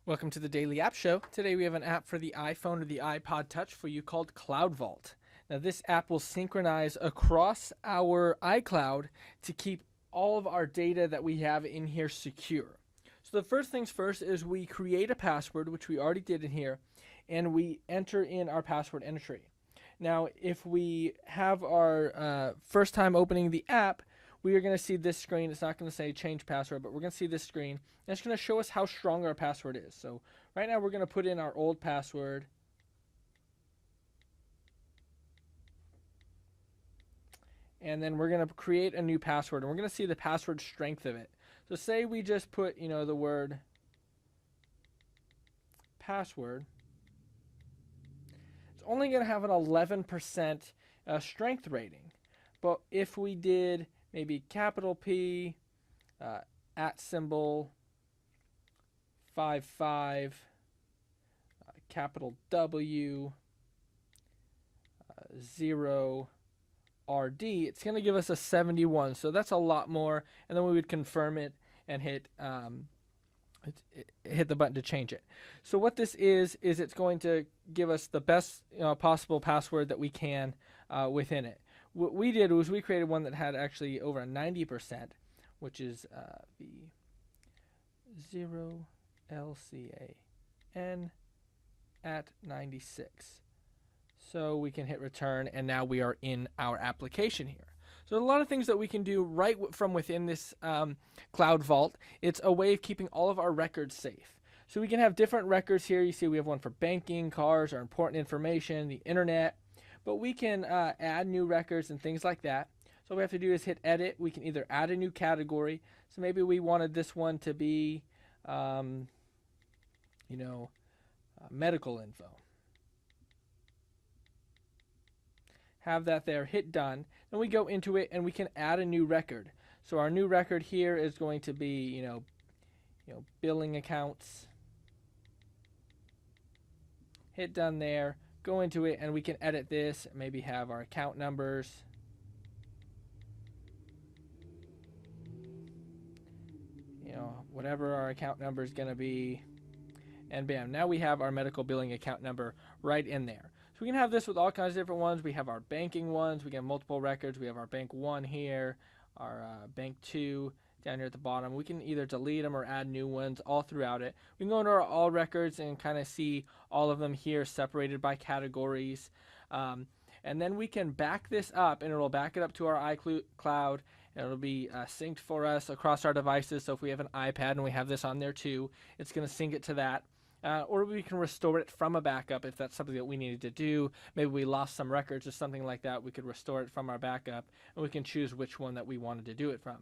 Welcome to the Daily App Show. Today we have an app for the iPhone or the iPod Touch for you called CloudVault. Now this app will synchronize across our iCloud to keep all of our data that we have in here secure. So the first things first is we create a password, which we already did in here, and we enter in our password entry. Now if we have our first time opening the app, we are going to see this screen. It's not going to say change password, but we're going to see this screen. And it's going to show us how strong our password is. So right now we're going to put in our old password. And then we're going to create a new password. And we're going to see the password strength of it. So say we just put, the word password. It's only going to have an 11% strength rating. But if we did maybe capital P, at symbol, 55, capital W, 0, RD, it's going to give us a 71. So that's a lot more. And then we would confirm it and hit the button to change it. So what this is it's going to give us the best possible password that we can within it. What we did was we created one that had actually over a 90%, which is the 0LCAN at 96. So we can hit return, and now we are in our application here. So a lot of things that we can do right from within this Cloud Vault. It's a way of keeping all of our records safe. So we can have different records here. You see we have one for banking, cars, our important information, the internet. But we can add new records and things like that. So all we have to do is hit edit. We can either add a new category. So maybe we wanted this one to be, medical info. Have that there, hit done. Then we go into it and we can add a new record. So our new record here is going to be, billing accounts. Hit done there. Go into it and we can edit this, maybe have our account numbers. Whatever our account number is going to be. And bam, now we have our medical billing account number right in there. So we can have this with all kinds of different ones. We have our banking ones. We can have multiple records. We have our bank 1 here, our bank 2 down here at the bottom. We can either delete them or add new ones all throughout it. We can go into our all records and kind of see all of them here separated by categories. And then we can back this up, and it'll back it up to our iCloud, and it'll be synced for us across our devices. So if we have an iPad and we have this on there too, it's going to sync it to that. Or we can restore it from a backup if that's something that we needed to do. Maybe we lost some records or something like that. We could restore it from our backup, and we can choose which one that we wanted to do it from.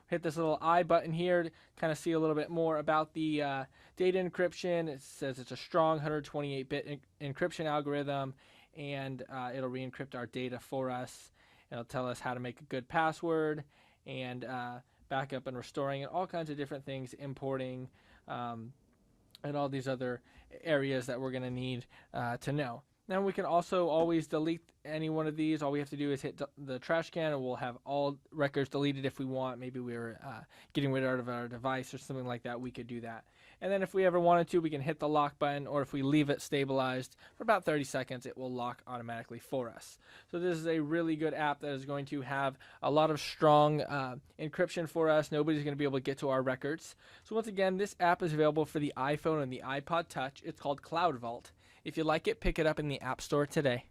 Hit this little I button here to kind of see a little bit more about the data encryption. It says it's a strong 128-bit encryption algorithm, and it'll re-encrypt our data for us. It'll tell us how to make a good password and backup and restoring and all kinds of different things, importing, and all these other areas that we're going to need to know. Now we can also always delete any one of these. All we have to do is hit the trash can, and we'll have all records deleted if we want. Maybe we were getting rid of our device or something like that. We could do that. And then if we ever wanted to, we can hit the lock button, or if we leave it stabilized for about 30 seconds, it will lock automatically for us. So this is a really good app that is going to have a lot of strong encryption for us. Nobody's going to be able to get to our records. So once again, this app is available for the iPhone and the iPod Touch. It's called CloudVault. If you like it, pick it up in the App Store today.